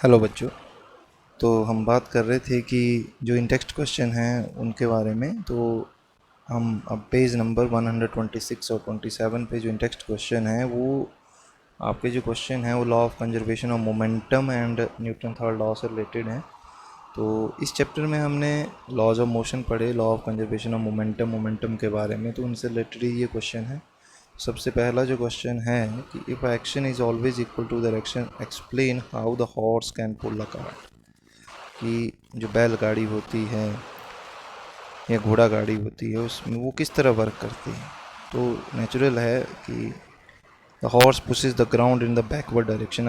Hello बच्चों। तो हम बात कर रहे थे कि जो इन टेक्स्ट क्वेश्चन हैं उनके बारे में। तो हम अब पेज नंबर 126 और 27 पे जो इन टेक्स्ट क्वेश्चन है वो आपके जो क्वेश्चन है वो law of conservation of momentum and Newton third law से रिलेटेड हैं। तो इस चैप्टर में हमने लॉज ऑफ मोशन पढ़े, law of conservation of momentum के बारे में। तो उनसे रिलेटेड ही ये क्वेश्चन है। सबसे पहला जो क्वेश्चन है कि if action is always equal to direction explain how the horse can pull the cart. कि जो बैलगाड़ी होती है या घोड़ा गाड़ी होती है उसमें वो किस तरह वर्क करती है। तो नेचुरल है कि the horse pushes the ground in the backward direction.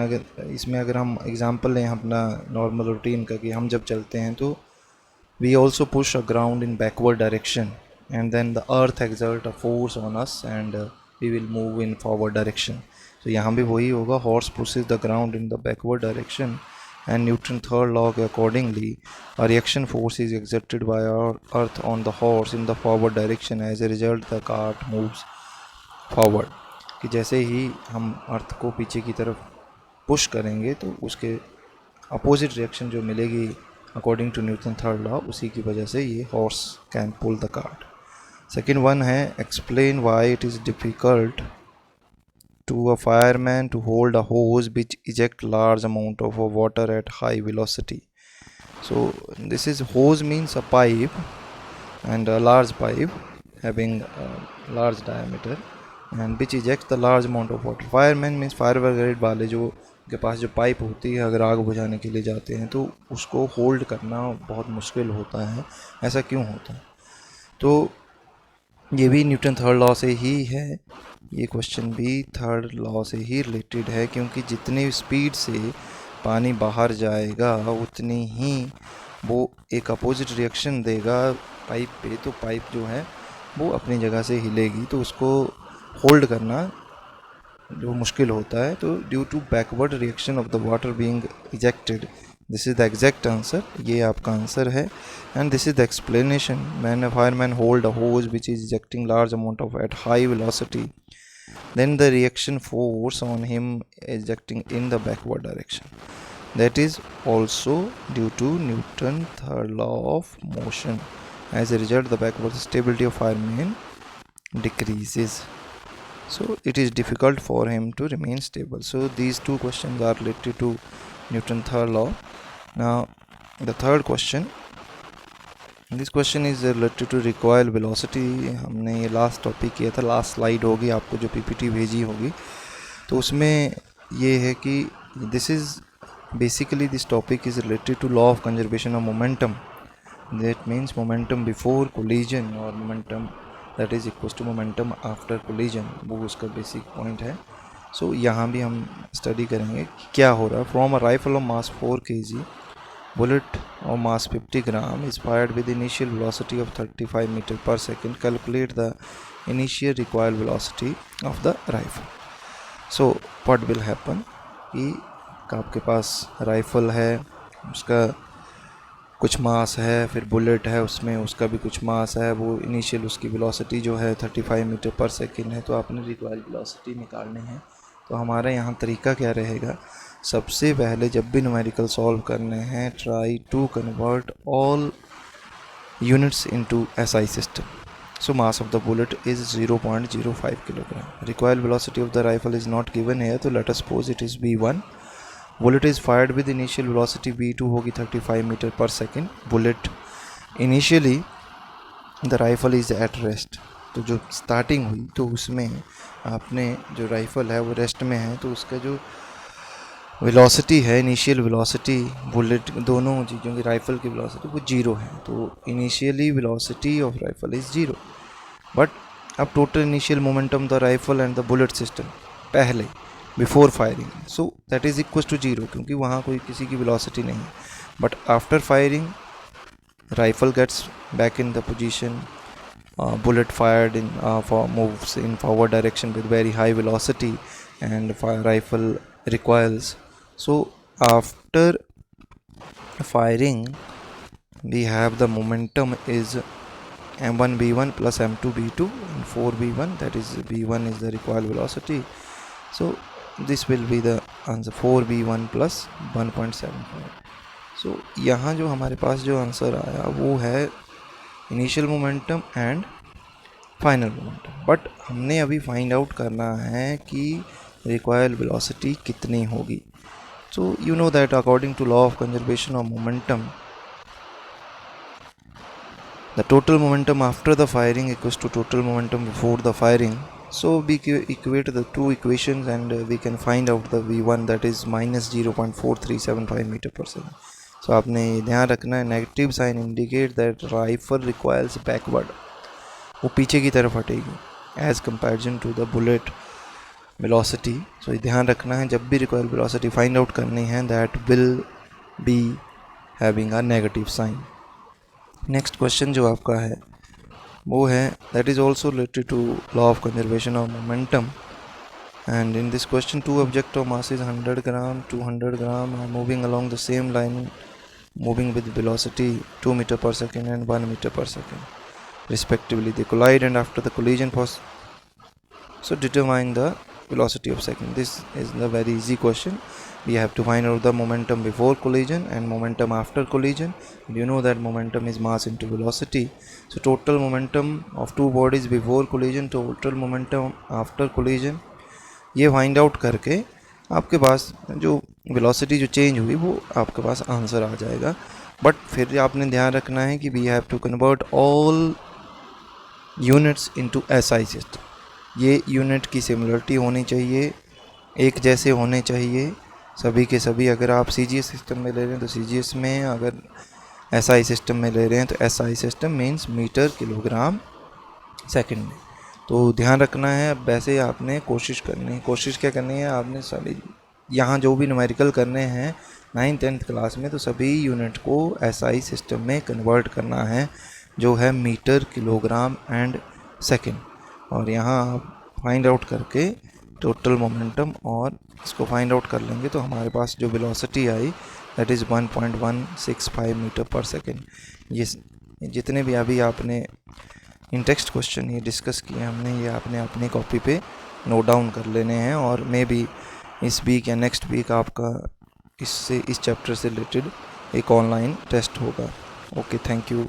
अगर हम एग्जांपल लें अपना नॉर्मल रूटीन का, कि हम जब चलते हैं तो we also push a ground in backward direction and then the earth exert a force on us and we will move in forward direction. तो यहाँ भी वही होगा, horse pushes the ground in the backward direction, and Newton's third law accordingly, a reaction force is exerted by our earth on the horse in the forward direction. As a result, the cart moves forward. कि जैसे ही हम अर्थ को पीछे की तरफ push करेंगे तो उसके अपोजिट रिएक्शन जो मिलेगी according to Newton third law, उसी की वजह से ये horse can pull the cart. Second one है, explain why it is difficult to a fireman to hold a hose which eject large amount of water at high velocity. So this is, hose means a pipe, and a large pipe having a large diameter and which ejects the large amount of water. Fireman means fire brigade वाले जो के पास जो pipe होती है, अगर आग बुझाने के लिए जाते हैं तो उसको होल्ड करना बहुत मुश्किल होता है। ऐसा क्यों होता है? तो ये भी न्यूटन थर्ड लॉ से ही है, ये क्वेश्चन भी थर्ड लॉ से ही रिलेटेड है, क्योंकि जितनी स्पीड से पानी बाहर जाएगा उतनी ही वो एक अपोजिट रिएक्शन देगा पाइप पे। तो पाइप जो है वो अपनी जगह से हिलेगी, तो उसको होल्ड करना जो मुश्किल होता है। तो due to backward reaction of the water being ejected, this is the exact answer, ये आपका आंसर है। And this is the explanation, man a fireman hold a hose which is ejecting large amount of at high velocity, then the reaction force on him ejecting in the backward direction, that is also due to Newton's third law of motion. As a result, the backward stability of fireman decreases, so it is difficult for him to remain stable. So these two questions are related to Newton's third law. Now the third question, this question is related to recoil velocity. हमने ये last topic किया था, last slide होगी आपको जो PPT भेजी होगी, तो उसमें ये है कि this is basically this topic is related to law of conservation of momentum. That means momentum before collision और momentum that is equal to momentum after collision, वो उसका बेसिक पॉइंट है। सो यहाँ भी हम स्टडी करेंगे कि क्या हो रहा है। From a rifle of mass 4 kg, bullet of mass 50 gram is fired with initial velocity of 35 meter per second. Calculate the initial recoil velocity of the rifle. So what will happen कि आपके पास rifle है, उसका कुछ मास है, फिर bullet है उसमें उसका भी कुछ मास है, वो इनिशियल उसकी वेलोसिटी जो है 35 मीटर पर सेकेंड है, तो आपने रिक्वायर्ड वेलोसिटी निकालनी है। तो हमारा यहाँ तरीका क्या रहेगा, सबसे पहले जब भी न्यूमेरिकल सॉल्व करने हैं, try to convert all units into SI system. So mass of the bullet is 0.05 kilogram. Recoil velocity of the rifle is not given here, तो let us suppose it is v1. Bullet is fired with initial velocity v2 होगी 35 metre per second. Bullet initially the rifle is at rest, तो जो starting हुई तो उसमें आपने जो rifle है वो रेस्ट में है, तो उसका जो वेलोसिटी है, इनिशियल वेलोसिटी, बुलेट दोनों चीज़ों की राइफ़ल की वेलोसिटी वो जीरो है, तो initially velocity of rifle is zero. But अब total initial momentum the rifle and the bullet system पहले before firing, so that is equal to zero, क्योंकि वहाँ कोई किसी की वेलोसिटी नहीं है। But after firing rifle gets back in the position, bullet fired in moves in forward direction with very high velocity, and rifle recoils. So after firing we have the momentum is m1 v1 plus m2 v2 and 4 v1, that is v1 is the recoil velocity. So this will be the answer 4v1 plus 1.75। सो यहाँ जो हमारे पास जो answer आया वो है initial momentum and final momentum, but हमने अभी फाइंड आउट करना है कि रिक्वायर्ड वेलोसिटी कितनी होगी। So you know that according to law of conservation of momentum, the total momentum after the firing equals to total momentum before the firing. So we equate the two equations and we can find out the v1, that is minus 0.4375 meter per second. So आपने ध्यान रखना है negative sign indicate that rifle requires backward, वो पीछे की तरफ हटेगी as comparison to the bullet velocity. So ध्यान रखना है जब भी रिक्वायर्ड वेलोसिटी फाइंड आउट करनी है that will be having a negative sign. Next question जो आपका है वो है that is also related to law of conservation of momentum, and in this question two object of mass is 100 gram 200 gram are moving along the same line, moving with velocity 2 metre per second and 1 metre per second respectively. They collide and after the collision so determine the velocity of second. This is a very easy question. We have to find out the momentum before collision and momentum after collision. You know that momentum is mass into velocity. So total momentum of two bodies before collision, total momentum after collision, ये find out करके आपके पास जो velocity जो change हुई वो आपके पास answer आ जाएगा। But फिर आपने ध्यान रखना है कि we have to convert all units into SI system. ये यूनिट की सिमिलरिटी होनी चाहिए, एक जैसे होने चाहिए सभी के सभी। अगर आप सीजीएस सिस्टम में ले रहे हैं तो सीजीएस में, अगर एसआई सिस्टम में ले रहे हैं तो SI system means metre kilogram second में। तो ध्यान रखना है। अब वैसे आपने कोशिश करनी है, कोशिश क्या करनी है, आपने सभी यहाँ जो भी न्यूमेरिकल करने हैं 9th 10th क्लास में, तो सभी यूनिट को एसआई सिस्टम में कन्वर्ट करना है जो है मीटर किलोग्राम एंड सेकंड। और यहाँ आप फाइंड आउट करके टोटल मोमेंटम और इसको फाइंड आउट कर लेंगे तो हमारे पास जो वेलोसिटी आई that is 1.165 metre per second. ये जितने भी अभी आपने इन टेक्स्ट क्वेश्चन ये डिस्कस किए हमने, ये आपने अपनी कॉपी पे नोट डाउन कर लेने हैं, और मे बी इस वीक या नेक्स्ट वीक आपका इस चैप्टर से रिलेटेड एक ऑनलाइन टेस्ट होगा। Okay, thank you.